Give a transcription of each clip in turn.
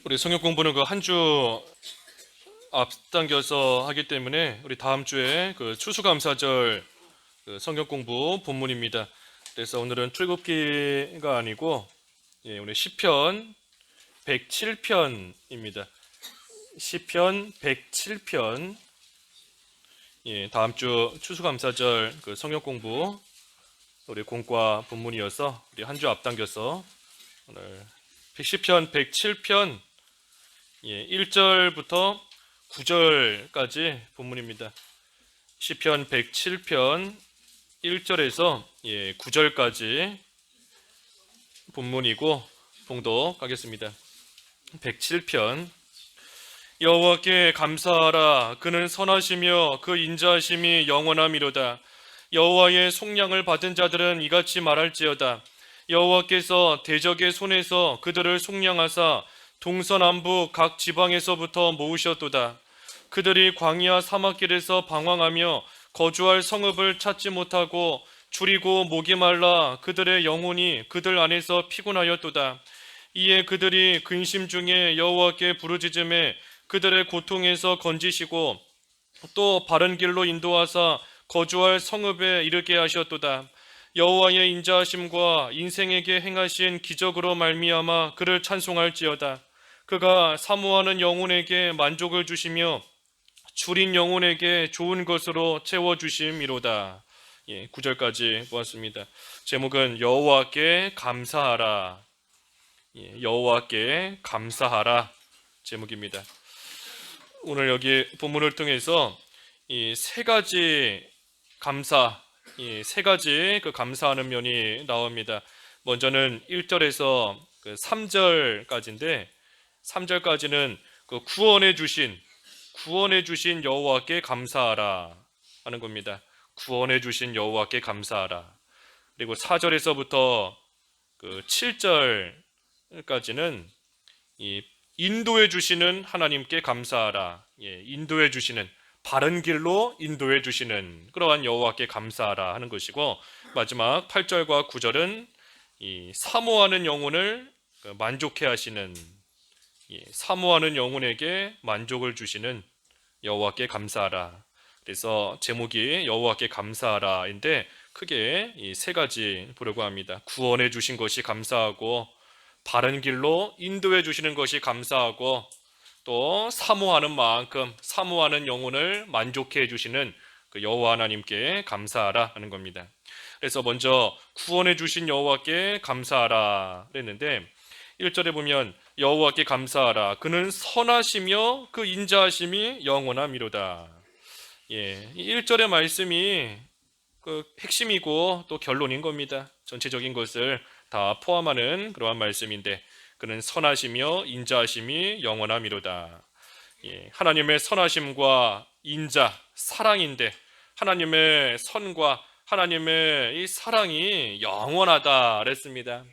우리 성경 공부는 그 한 주 앞당겨서 하기 때문에 우리 다음 주에 그 추수감사절 그 성경 공부 본문입니다. 그래서 오늘은 출애굽기가 아니고 우리 시편 107편입니다. 시편 107편. 다음 주 추수감사절 그 성경 공부 우리 공과 본문이어서 우리 한 주 앞당겨서 오늘 시편 107편 1절부터 9절까지 본문입니다. 시편 107편 1절에서 9절까지 본문이고 봉독하겠습니다. 107편. 여호와께 감사하라. 그는 선하시며 그 인자하심이 영원함이로다. 여호와의 속량을 받은 자들은 이같이 말할지어다. 여호와께서 대적의 손에서 그들을 속량하사 동서남북 각 지방에서부터 모으셨도다. 그들이 광야 사막길에서 방황하며 거주할 성읍을 찾지 못하고 줄이고 목이 말라 그들의 영혼이 그들 안에서 피곤하였도다. 이에 그들이 근심 중에 여호와께 부르짖음에 그들의 고통에서 건지시고 또 바른 길로 인도하사 거주할 성읍에 이르게 하셨도다. 여호와의 인자하심과 인생에게 행하신 기적으로 말미암아 그를 찬송할지어다. 그가 사모하는 영혼에게 만족을 주시며 줄인 영혼에게 좋은 것으로 채워주심이로다. 9절까지 보았습니다. 제목은 여호와께 감사하라. 여호와께 감사하라 제목입니다. 오늘 여기 본문을 통해서 이 세 가지 감사, 이 세 가지 그 감사하는 면이 나옵니다. 먼저는 1절에서 그 3절까지인데 3절까지는 그 구원해 주신 여호와께 감사하라 하는 겁니다. 구원해 주신 여호와께 감사하라. 그리고 4절에서부터 그 7절까지는 이 인도해 주시는 하나님께 감사하라. 인도해 주시는 바른 길로 인도해 주시는 그러한 여호와께 감사하라 하는 것이고, 마지막 8절과 9절은 이 사모하는 영혼을 만족해 하시는, 사모하는 영혼에게 만족을 주시는 여호와께 감사하라. 그래서 제목이 여호와께 감사하라인데 크게 이 세 가지 보려고 합니다. 구원해 주신 것이 감사하고, 바른 길로 인도해 주시는 것이 감사하고, 또 사모하는 만큼 사모하는 영혼을 만족해 주시는 그 여호와 하나님께 감사하라 하는 겁니다. 그래서 먼저 구원해 주신 여호와께 감사하라 그랬는데 1절에 보면 여호와께 감사하라. 그는 선하시며 그 인자하심이 영원함이로다. 1절의 말씀이 그 핵심이고 또 결론인 겁니다. 전체적인 것을 다 포함하는 그러한 말씀인데, 그는 선하시며 인자하심이 영원함이로다. 하나님의 선하심과 인자, 사랑인데 하나님의 선과 하나님의 이 사랑이 영원하다 그랬습니다.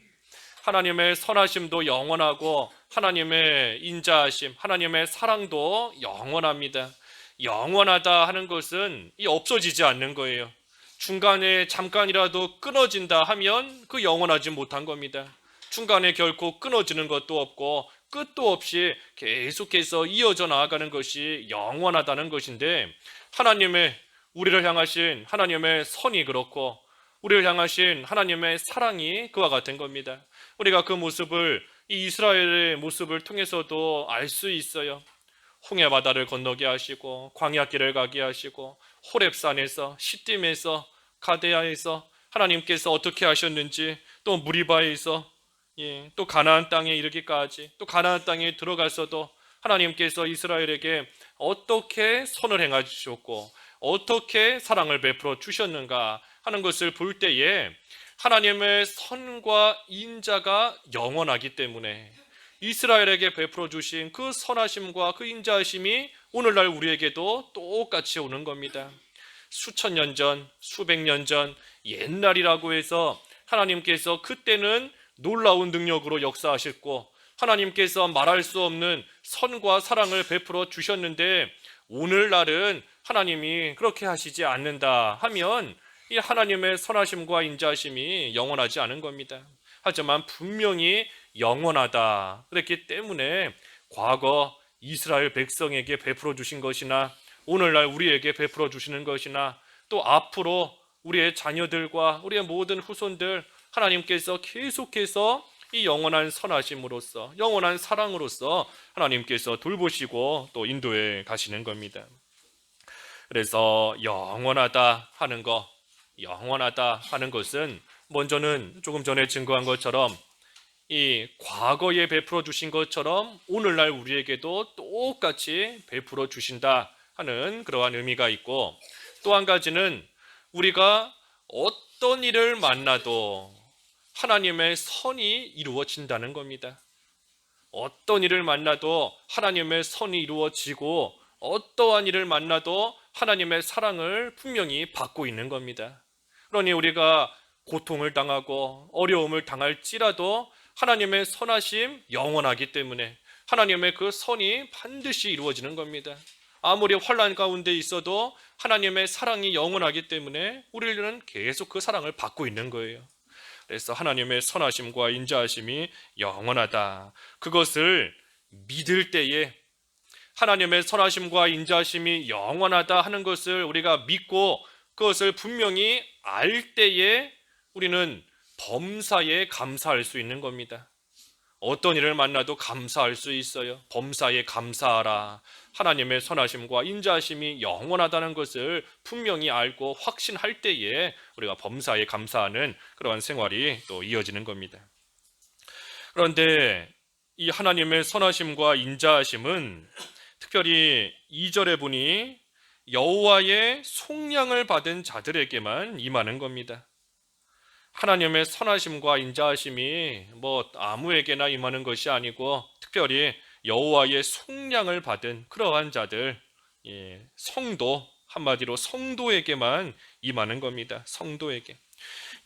하나님의 선하심도 영원하고 하나님의 인자하심, 하나님의 사랑도 영원합니다. 영원하다 하는 것은 이 없어지지 않는 거예요. 중간에 잠깐이라도 끊어진다 하면 그 영원하지 못한 겁니다. 중간에 결코 끊어지는 것도 없고 끝도 없이 계속해서 이어져 나아가는 것이 영원하다는 것인데, 하나님의 우리를 향하신 하나님의 선이 그렇고 우리를 향하신 하나님의 사랑이 그와 같은 겁니다. 우리가 그 모습을, 이 이스라엘의 모습을 통해서도 알 수 있어요. 홍해 바다를 건너게 하시고 광야길을 가게 하시고 호렙산에서 시딤에서 가데아에서 하나님께서 어떻게 하셨는지, 또 무리바에서 또 가나안 땅에 이르기까지, 또 가나안 땅에 들어가서도 하나님께서 이스라엘에게 어떻게 선을 행하 주셨고 어떻게 사랑을 베풀어 주셨는가 하는 것을 볼 때에 하나님의 선과 인자가 영원하기 때문에 이스라엘에게 베풀어 주신 그 선하심과 그 인자하심이 오늘날 우리에게도 똑같이 오는 겁니다. 수천 년 전, 수백 년 전 옛날이라고 해서 하나님께서 그때는 놀라운 능력으로 역사하셨고 하나님께서 말할 수 없는 선과 사랑을 베풀어 주셨는데, 오늘날은 하나님이 그렇게 하시지 않는다 하면 이 하나님의 선하심과 인자하심이 영원하지 않은 겁니다. 하지만 분명히 영원하다 그랬기 때문에 과거 이스라엘 백성에게 베풀어 주신 것이나 오늘날 우리에게 베풀어 주시는 것이나 또 앞으로 우리의 자녀들과 우리의 모든 후손들 하나님께서 계속해서 이 영원한 선하심으로써 영원한 사랑으로써 하나님께서 돌보시고 또 인도해 가시는 겁니다. 그래서 영원하다 하는 것은 먼저는 조금 전에 증거한 것처럼 이 과거에 베풀어 주신 것처럼 오늘날 우리에게도 똑같이 베풀어 주신다 하는 그러한 의미가 있고, 또 한 가지는 우리가 어떤 일을 만나도 하나님의 선이 이루어진다는 겁니다. 어떤 일을 만나도 하나님의 선이 이루어지고 어떠한 일을 만나도 하나님의 사랑을 분명히 받고 있는 겁니다. 그러니 우리가 고통을 당하고 어려움을 당할지라도 하나님의 선하심 영원하기 때문에 하나님의 그 선이 반드시 이루어지는 겁니다. 아무리 환난 가운데 있어도 하나님의 사랑이 영원하기 때문에 우리는 계속 그 사랑을 받고 있는 거예요. 그래서 하나님의 선하심과 인자하심이 영원하다, 그것을 믿을 때에 하나님의 선하심과 인자하심이 영원하다 하는 것을 우리가 믿고 그것을 분명히 알 때에 우리는 범사에 감사할 수 있는 겁니다. 어떤 일을 만나도 감사할 수 있어요. 범사에 감사하라. 하나님의 선하심과 인자하심이 영원하다는 것을 분명히 알고 확신할 때에 우리가 범사에 감사하는 그러한 생활이 또 이어지는 겁니다. 그런데 이 하나님의 선하심과 인자하심은 특별히 2절에 보니 여호와의 속량을 받은 자들에게만 임하는 겁니다. 하나님의 선하심과 인자하심이 아무에게나 임하는 것이 아니고 특별히 여호와의 속량을 받은 그러한 자들, 성도, 한마디로 성도에게만 임하는 겁니다. 성도에게.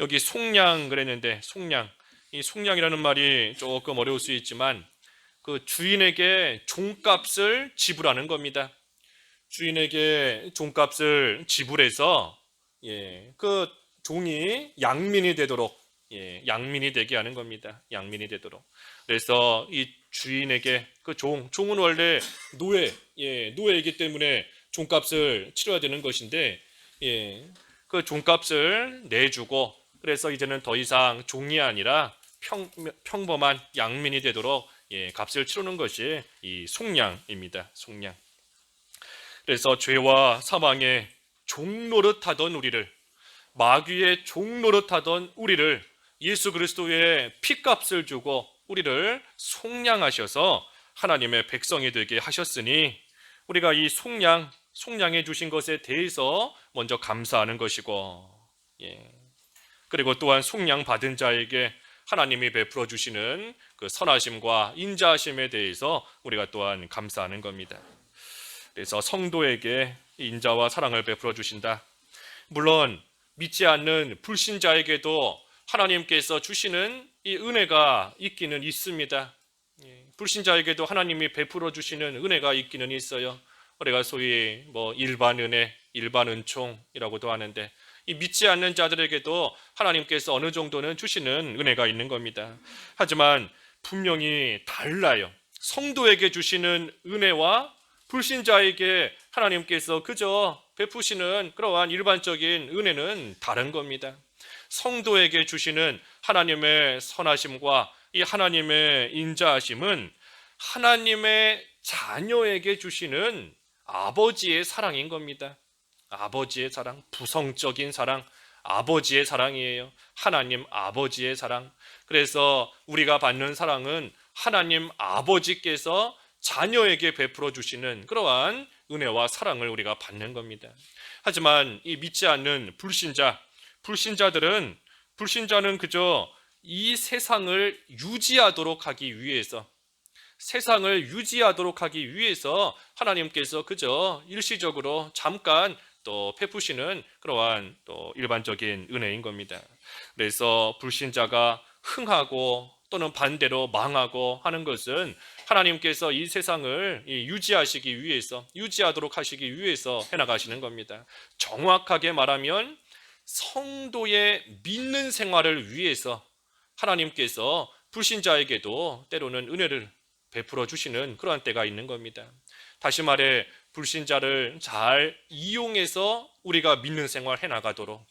여기 속량 그랬는데 이 속량이라는 말이 조금 어려울 수 있지만 그 주인에게 종값을 지불하는 겁니다. 주인에게 종값을 지불해서 그 종이 양민이 되도록, 양민이 되게 하는 겁니다. 양민이 되도록. 그래서 이 주인에게 그 종은 원래 노예이기 때문에 종값을 치러야 되는 것인데, 그 종값을 내주고 그래서 이제는 더 이상 종이 아니라 평범한 양민이 되도록 값을 치르는 것이 이 속량입니다. 속량. 그래서 죄와 사망의 종노릇하던 우리를, 마귀의 종노릇하던 우리를 예수 그리스도의 피값을 주고 우리를 속량하셔서 하나님의 백성이 되게 하셨으니 우리가 이 속량해 주신 것에 대해서 먼저 감사하는 것이고, 그리고 또한 속량 받은 자에게 하나님이 베풀어 주시는 그 선하심과 인자하심에 대해서 우리가 또한 감사하는 겁니다. 그래서 성도에게 인자와 사랑을 베풀어 주신다. 물론 믿지 않는 불신자에게도 하나님께서 주시는 이 은혜가 있기는 있습니다. 불신자에게도 하나님이 베풀어 주시는 은혜가 있기는 있어요. 우리가 소위 일반 은혜, 일반 은총이라고도 하는데, 이 믿지 않는 자들에게도 하나님께서 어느 정도는 주시는 은혜가 있는 겁니다. 하지만 분명히 달라요. 성도에게 주시는 은혜와 불신자에게 하나님께서 그저 베푸시는 그러한 일반적인 은혜는 다른 겁니다. 성도에게 주시는 하나님의 선하심과 이 하나님의 인자하심은 하나님의 자녀에게 주시는 아버지의 사랑인 겁니다. 아버지의 사랑, 부성적인 사랑, 아버지의 사랑이에요. 하나님 아버지의 사랑. 그래서 우리가 받는 사랑은 하나님 아버지께서 자녀에게 베풀어 주시는 그러한 은혜와 사랑을 우리가 받는 겁니다. 하지만 이 믿지 않는 불신자는 그저 이 세상을 유지하도록 하기 위해서 하나님께서 그저 일시적으로 잠깐 또 베푸시는 그러한 또 일반적인 은혜인 겁니다. 그래서 불신자가 흥하고 또는 반대로 망하고 하는 것은 하나님께서 이 세상을 유지하도록 하시기 위해서 해나가시는 겁니다. 정확하게 말하면 성도의 믿는 생활을 위해서 하나님께서 불신자에게도 때로는 은혜를 베풀어 주시는 그러한 때가 있는 겁니다. 다시 말해 불신자를 잘 이용해서 우리가 믿는 생활 해나가도록,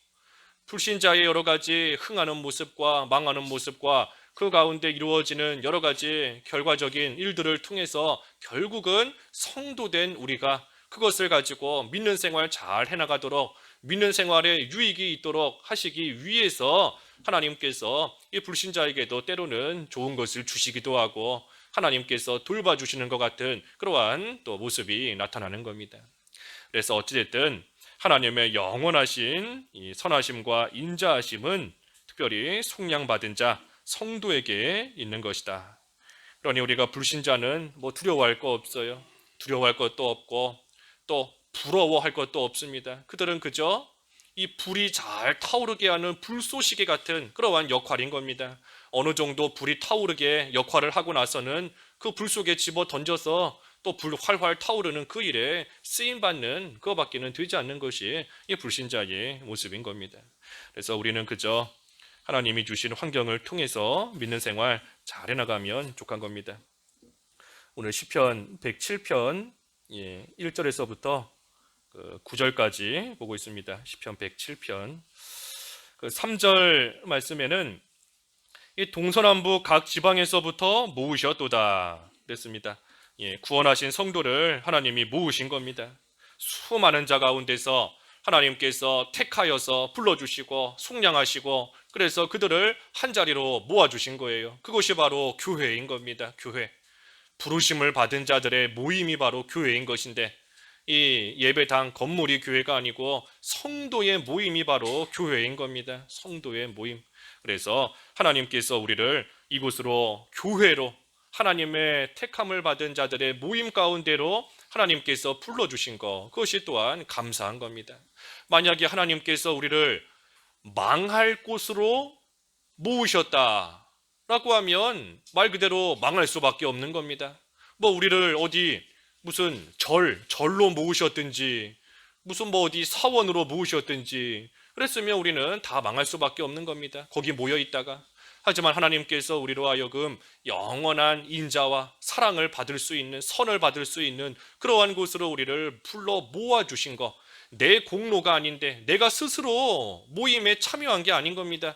불신자의 여러 가지 흥하는 모습과 망하는 모습과 그 가운데 이루어지는 여러 가지 결과적인 일들을 통해서 결국은 성도된 우리가 그것을 가지고 믿는 생활 잘 해나가도록, 믿는 생활에 유익이 있도록 하시기 위해서 하나님께서 이 불신자에게도 때로는 좋은 것을 주시기도 하고 하나님께서 돌봐주시는 것 같은 그러한 또 모습이 나타나는 겁니다. 그래서 어찌됐든 하나님의 영원하신 이 선하심과 인자하심은 특별히 속량받은 자 성도에게 있는 것이다. 그러니 우리가 불신자는 뭐 두려워할 거 없어요. 두려워할 것도 없고 또 부러워할 것도 없습니다. 그들은 그저 이 불이 잘 타오르게 하는 불쏘시개 같은 그러한 역할인 겁니다. 어느 정도 불이 타오르게 역할을 하고 나서는 그 불 속에 집어 던져서 또 불 활활 타오르는 그 일에 쓰임받는 그거밖에는 되지 않는 것이 이 불신자의 모습인 겁니다. 그래서 우리는 그저 하나님이 주신 환경을 통해서 믿는 생활 잘 해나가면 족한 겁니다. 오늘 시편 107편 1절에서부터 9절까지 보고 있습니다. 시편 107편 3절 말씀에는 이 동서남북 각 지방에서부터 모으셨도다 그랬습니다. 구원하신 성도를 하나님이 모으신 겁니다. 수많은 자 가운데서 하나님께서 택하여서 불러주시고 속량하시고 그래서 그들을 한자리로 모아주신 거예요. 그것이 바로 교회인 겁니다. 교회. 부르심을 받은 자들의 모임이 바로 교회인 것인데 이 예배당 건물이 교회가 아니고 성도의 모임이 바로 교회인 겁니다. 성도의 모임. 그래서 하나님께서 우리를 이곳으로 교회로 하나님의 택함을 받은 자들의 모임 가운데로 하나님께서 불러주신 것, 그것이 또한 감사한 겁니다. 만약에 하나님께서 우리를 망할 곳으로 모으셨다라고 하면 말 그대로 망할 수밖에 없는 겁니다. 뭐 우리를 어디 무슨 절로 모으셨든지 무슨 뭐 어디 사원으로 모으셨든지 그랬으면 우리는 다 망할 수밖에 없는 겁니다. 거기 모여 있다가. 하지만 하나님께서 우리로 하여금 영원한 인자와 사랑을 받을 수 있는, 선을 받을 수 있는 그러한 곳으로 우리를 불러 모아주신 것, 내 공로가 아닌데 내가 스스로 모임에 참여한 게 아닌 겁니다.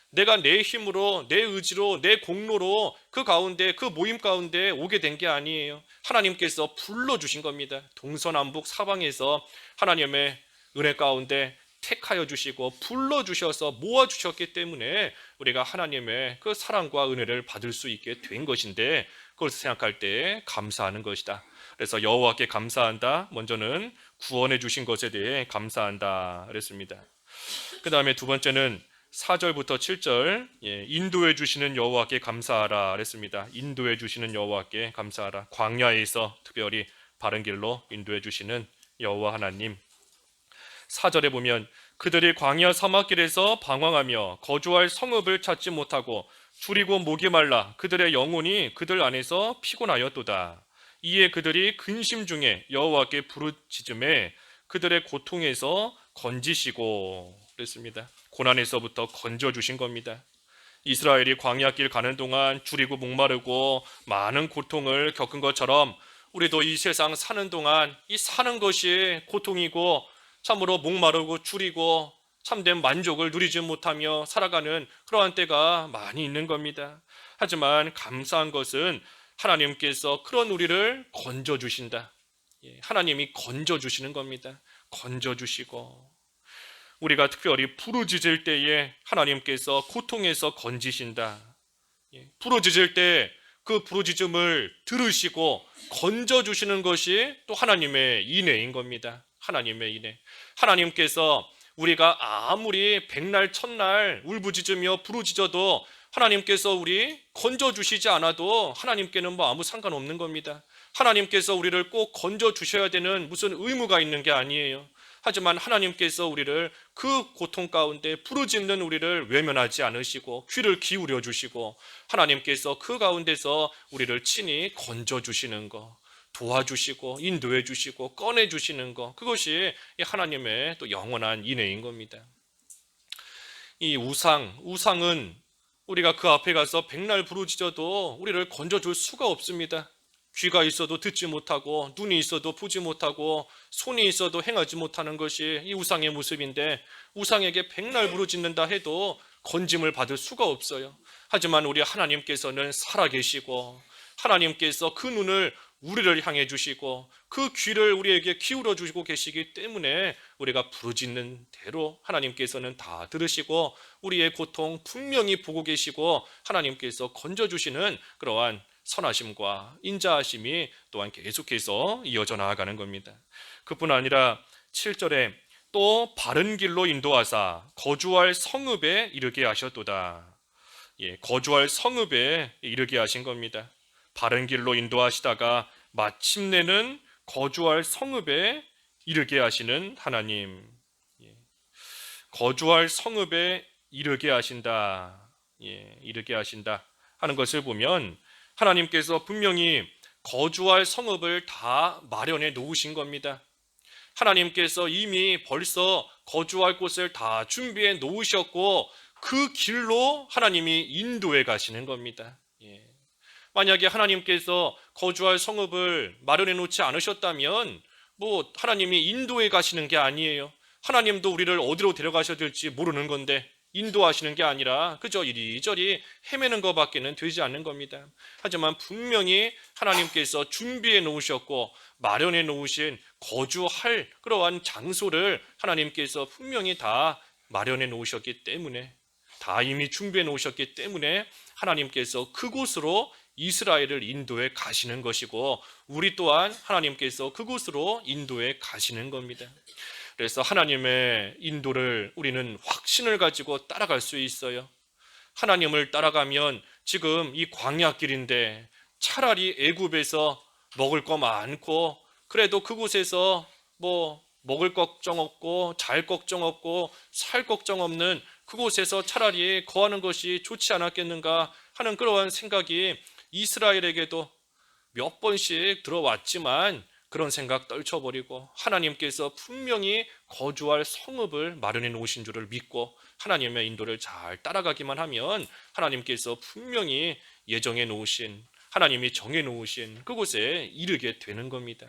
내가 내 힘으로, 내 의지로, 내 공로로 그 가운데, 그 모임 가운데 오게 된 게 아니에요. 하나님께서 불러주신 겁니다. 동서남북 사방에서 하나님의 은혜 가운데 택하여 주시고 불러주셔서 모아주셨기 때문에 우리가 하나님의 그 사랑과 은혜를 받을 수 있게 된 것인데 그것을 생각할 때 감사하는 것이다. 그래서 여호와께 감사한다. 먼저는 구원해 주신 것에 대해 감사한다 그랬습니다. 그 다음에 두 번째는 4절부터 7절 인도해 주시는 여호와께 감사하라 그랬습니다. 인도해 주시는 여호와께 감사하라. 광야에서 특별히 바른 길로 인도해 주시는 여호와 하나님. 4절에 보면 그들이 광야 사막길에서 방황하며 거주할 성읍을 찾지 못하고 줄이고 목이 말라 그들의 영혼이 그들 안에서 피곤하였도다. 이에 그들이 근심 중에 여호와께 부르짖음에 그들의 고통에서 건지시고 그랬습니다. 고난에서부터 건져주신 겁니다. 이스라엘이 광야길 가는 동안 줄이고 목마르고 많은 고통을 겪은 것처럼 우리도 이 세상 사는 동안 이 사는 것이 고통이고 참으로 목마르고 줄이고 참된 만족을 누리지 못하며 살아가는 그러한 때가 많이 있는 겁니다. 하지만 감사한 것은 하나님께서 그런 우리를 건져주신다. 하나님이 건져주시는 겁니다. 건져주시고 우리가 특별히 부르짖을 때에 하나님께서 고통에서 건지신다. 부르짖을 때 그 부르짖음을 들으시고 건져주시는 것이 또 하나님의 인애인 겁니다. 하나님의 인애. 하나님께서 우리가 아무리 백날 첫날 울부짖으며 부르짖어도 하나님께서 우리 건져주시지 않아도 하나님께는 뭐 아무 상관없는 겁니다. 하나님께서 우리를 꼭 건져주셔야 되는 무슨 의무가 있는 게 아니에요. 하지만 하나님께서 우리를 그 고통 가운데 부르짖는 우리를 외면하지 않으시고 귀를 기울여 주시고 하나님께서 그 가운데서 우리를 친히 건져주시는 것, 도와주시고 인도해 주시고 꺼내 주시는 것, 그것이 하나님의 또 영원한 인애인 겁니다. 이 우상은 우리가 그 앞에 가서 백날 부르짖어도 우리를 건져줄 수가 없습니다. 귀가 있어도 듣지 못하고 눈이 있어도 보지 못하고 손이 있어도 행하지 못하는 것이 이 우상의 모습인데 우상에게 백날 부르짖는다 해도 건짐을 받을 수가 없어요. 하지만 우리 하나님께서는 살아계시고 하나님께서 그 눈을 우리를 향해 주시고 그 귀를 우리에게 기울여 주시고 계시기 때문에 우리가 부르짖는 대로 하나님께서는 다 들으시고 우리의 고통 분명히 보고 계시고 하나님께서 건져주시는 그러한 선하심과 인자하심이 또한 계속해서 이어져 나아가는 겁니다. 그뿐 아니라 7절에 또 바른 길로 인도하사 거주할 성읍에 이르게 하셨도다. 거주할 성읍에 이르게 하신 겁니다. 바른 길로 인도하시다가 마침내는 거주할 성읍에 이르게 하시는 하나님. 거주할 성읍에 이르게 하신다. 이르게 하신다 하는 것을 보면 하나님께서 분명히 거주할 성읍을 다 마련해 놓으신 겁니다. 하나님께서 이미 벌써 거주할 곳을 다 준비해 놓으셨고 그 길로 하나님이 인도해 가시는 겁니다. 만약에 하나님께서 거주할 성읍을 마련해 놓지 않으셨다면 하나님이 인도해 가시는 게 아니에요. 하나님도 우리를 어디로 데려가셔야 될지 모르는 건데 인도하시는 게 아니라 그저 이리저리 헤매는 것밖에는 되지 않는 겁니다. 하지만 분명히 하나님께서 준비해 놓으셨고 마련해 놓으신 거주할 그러한 장소를 하나님께서 분명히 다 마련해 놓으셨기 때문에 다 이미 준비해 놓으셨기 때문에 하나님께서 그곳으로 이스라엘을 인도해 가시는 것이고 우리 또한 하나님께서 그곳으로 인도해 가시는 겁니다. 그래서 하나님의 인도를 우리는 확신을 가지고 따라갈 수 있어요. 하나님을 따라가면 지금 이 광야길인데 차라리 애굽에서 먹을 거 많고 그래도 그곳에서 먹을 걱정 없고 잘 걱정 없고 살 걱정 없는 그곳에서 차라리 거하는 것이 좋지 않았겠는가 하는 그러한 생각이 이스라엘에게도 몇 번씩 들어왔지만 그런 생각 떨쳐버리고 하나님께서 분명히 거주할 성읍을 마련해 놓으신 줄을 믿고 하나님의 인도를 잘 따라가기만 하면 하나님께서 분명히 예정해 놓으신 하나님이 정해 놓으신 그곳에 이르게 되는 겁니다.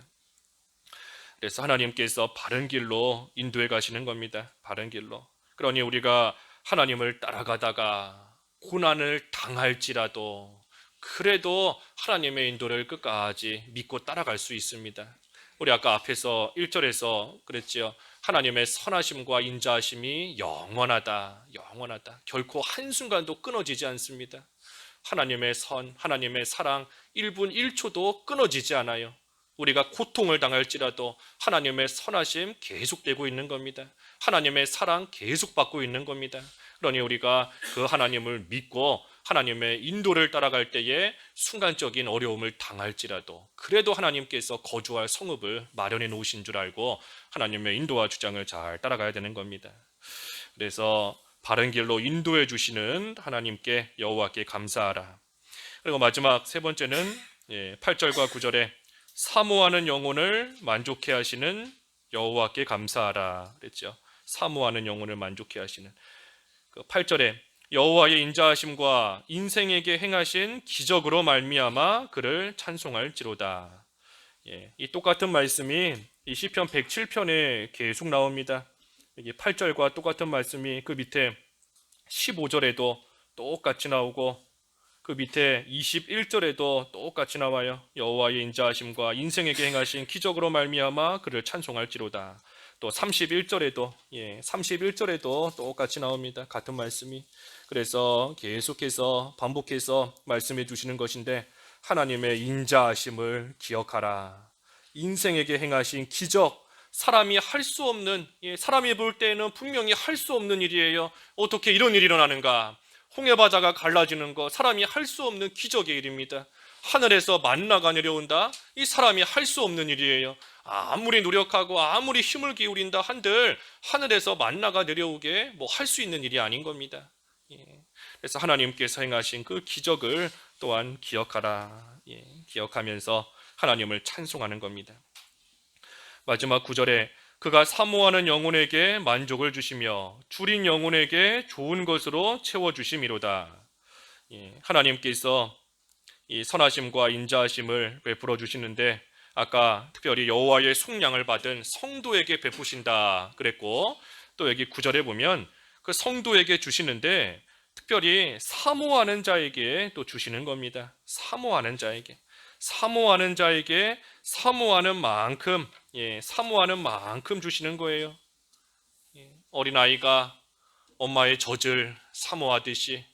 그래서 하나님께서 바른 길로 인도해 가시는 겁니다. 바른 길로. 그러니 우리가 하나님을 따라가다가 고난을 당할지라도 그래도 하나님의 인도를 끝까지 믿고 따라갈 수 있습니다. 우리 아까 앞에서 1절에서 그랬지요. 하나님의 선하심과 인자하심이 영원하다. 영원하다. 결코 한순간도 끊어지지 않습니다. 하나님의 선, 하나님의 사랑 1분 1초도 끊어지지 않아요. 우리가 고통을 당할지라도 하나님의 선하심 계속되고 있는 겁니다. 하나님의 사랑 계속 받고 있는 겁니다. 그러니 우리가 그 하나님을 믿고 하나님의 인도를 따라갈 때에 순간적인 어려움을 당할지라도 그래도 하나님께서 거주할 성읍을 마련해 놓으신 줄 알고 하나님의 인도와 주장을 잘 따라가야 되는 겁니다. 그래서 바른 길로 인도해 주시는 하나님께 여호와께 감사하라. 그리고 마지막 세 번째는 8절과 9절에 사모하는 영혼을 만족해 하시는 여호와께 감사하라 그랬죠. 사모하는 영혼을 만족해 하시는 8절에 여호와의 인자하심과 인생에게 행하신 기적으로 말미암아 그를 찬송할지로다. 이 똑같은 말씀이 이 시편 107편에 계속 나옵니다. 여기 8절과 똑같은 말씀이 그 밑에 15절에도 똑같이 나오고 그 밑에 21절에도 똑같이 나와요. 여호와의 인자하심과 인생에게 행하신 기적으로 말미암아 그를 찬송할지로다. 또 31절에도 똑같이 나옵니다. 같은 말씀이. 그래서 계속해서 반복해서 말씀해 주시는 것인데 하나님의 인자하심을 기억하라. 인생에게 행하신 기적, 사람이 할 수 없는, 사람이 볼 때에는 분명히 할 수 없는 일이에요. 어떻게 이런 일이 일어나는가? 홍해바다가 갈라지는 거 사람이 할 수 없는 기적의 일입니다. 하늘에서 만나가 내려온다? 이 사람이 할 수 없는 일이에요. 아무리 노력하고 아무리 힘을 기울인다 한들 하늘에서 만나가 내려오게 할 수 있는 일이 아닌 겁니다. 그래서 하나님께서 행하신 그 기적을 또한 기억하라. 기억하면서 하나님을 찬송하는 겁니다. 마지막 9절에 그가 사모하는 영혼에게 만족을 주시며 줄인 영혼에게 좋은 것으로 채워주심이로다. 하나님께서 이 선하심과 인자하심을 베풀어 주시는데 아까 특별히 여호와의 속량을 받은 성도에게 베푸신다 그랬고, 또 여기 9절에 보면 그 성도에게 주시는데 특별히 사모하는 자에게 또 주시는 겁니다. 사모하는 자에게, 사모하는 자에게 사모하는 만큼, 사모하는 만큼 주시는 거예요. 어린아이가 엄마의 젖을 사모하듯이,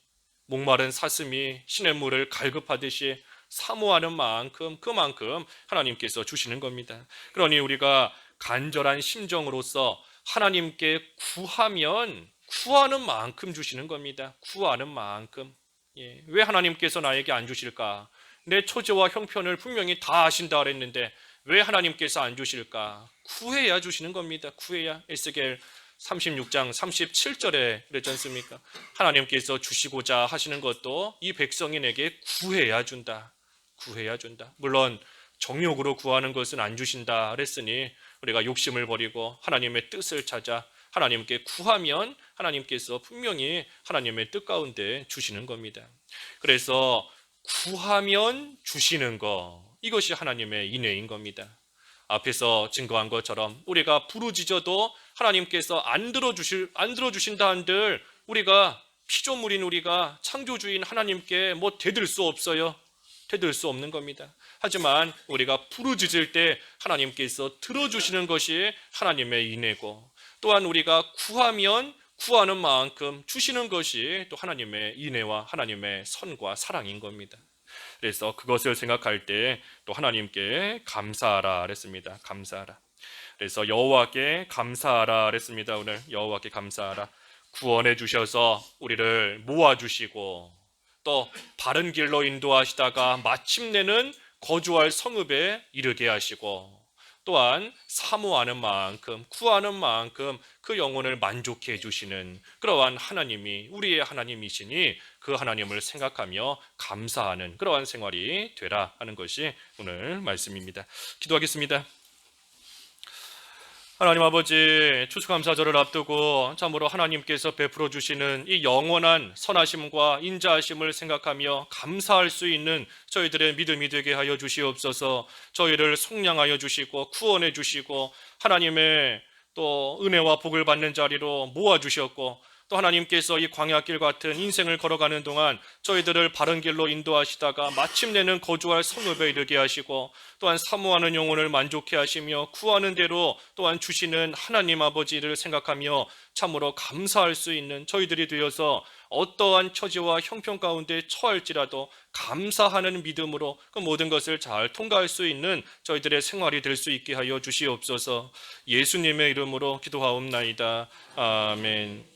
목마른 사슴이 시냇물을 갈급하듯이 사모하는 만큼, 그만큼 하나님께서 주시는 겁니다. 그러니 우리가 간절한 심정으로서 하나님께 구하면 구하는 만큼 주시는 겁니다. 구하는 만큼. 왜 하나님께서 나에게 안 주실까? 내 처지와 형편을 분명히 다 아신다 그랬는데 왜 하나님께서 안 주실까? 구해야 주시는 겁니다. 구해야. 에스겔 36장 37절에 그랬지 않습니까? 하나님께서 주시고자 하시는 것도 이 백성이 내게 구해야 준다. 구해야 준다. 물론 정욕으로 구하는 것은 안 주신다 그랬으니 우리가 욕심을 버리고 하나님의 뜻을 찾아 하나님께 구하면 하나님께서 분명히 하나님의 뜻 가운데 주시는 겁니다. 그래서 구하면 주시는 것, 이것이 하나님의 인애인 겁니다. 앞에서 증거한 것처럼 우리가 부르짖어도 하나님께서 안 들어주신다 한들 우리가 피조물인 우리가 창조주인 하나님께 뭐 대들 수 없어요. 대들 수 없는 겁니다. 하지만 우리가 부르짖을 때 하나님께서 들어주시는 것이 하나님의 인애고, 또한 우리가 구하면 구하는 만큼 주시는 것이 또 하나님의 인애와 하나님의 선과 사랑인 겁니다. 그래서 그것을 생각할 때 또 하나님께 감사하라 그랬습니다. 감사하라. 그래서 여호와께 감사하라 그랬습니다. 오늘 여호와께 감사하라. 구원해 주셔서 우리를 모아 주시고 또 바른 길로 인도하시다가 마침내는 거주할 성읍에 이르게 하시고, 또한 사모하는 만큼, 구하는 만큼 그 영혼을 만족해 해 주시는 그러한 하나님이 우리의 하나님이시니 그 하나님을 생각하며 감사하는 그러한 생활이 되라 하는 것이 오늘 말씀입니다. 기도하겠습니다. 하나님 아버지, 추수감사절을 앞두고 참으로 하나님께서 베풀어 주시는 이 영원한 선하심과 인자하심을 생각하며 감사할 수 있는 저희들의 믿음이 되게 하여 주시옵소서. 저희를 속량하여 주시고 구원해 주시고 하나님의 또 은혜와 복을 받는 자리로 모아 주셨고, 또 하나님께서 이 광야길 같은 인생을 걸어가는 동안 저희들을 바른 길로 인도하시다가 마침내는 거주할 성읍에 이르게 하시고, 또한 사모하는 영혼을 만족해 하시며 구하는 대로 또한 주시는 하나님 아버지를 생각하며 참으로 감사할 수 있는 저희들이 되어서 어떠한 처지와 형편 가운데 처할지라도 감사하는 믿음으로 그 모든 것을 잘 통과할 수 있는 저희들의 생활이 될 수 있게 하여 주시옵소서. 예수님의 이름으로 기도하옵나이다. 아멘.